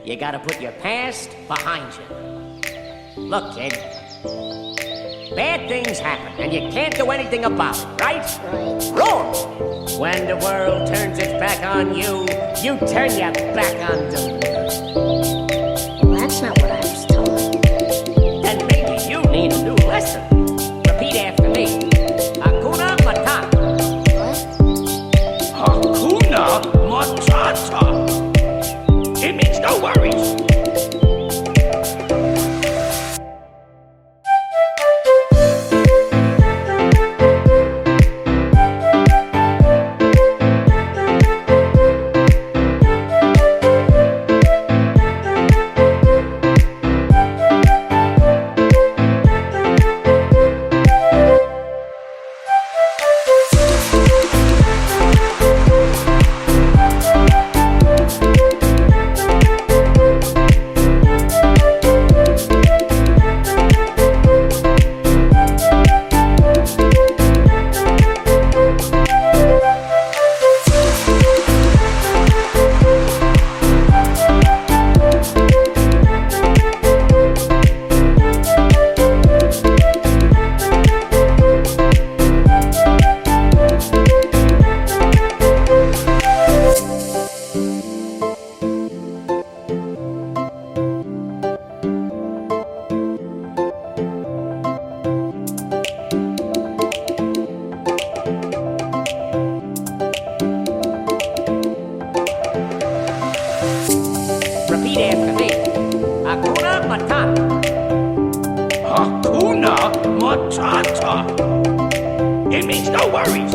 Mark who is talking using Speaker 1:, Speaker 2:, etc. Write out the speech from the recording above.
Speaker 1: You gotta put your past behind you. Look, kid. Bad things happen, and you can't do anything about it, right?
Speaker 2: Right.
Speaker 1: Wrong! When the world turns its back on you, you turn your back on the world.
Speaker 2: Well, that's not what I was told.
Speaker 1: Then maybe you need a new lesson. Repeat after me. Hakuna Matata.
Speaker 2: What?
Speaker 3: Hakuna Matata. It means no worries.
Speaker 1: Repeat after me. Hakuna Matata.
Speaker 3: Hakuna Matata. It means no worries.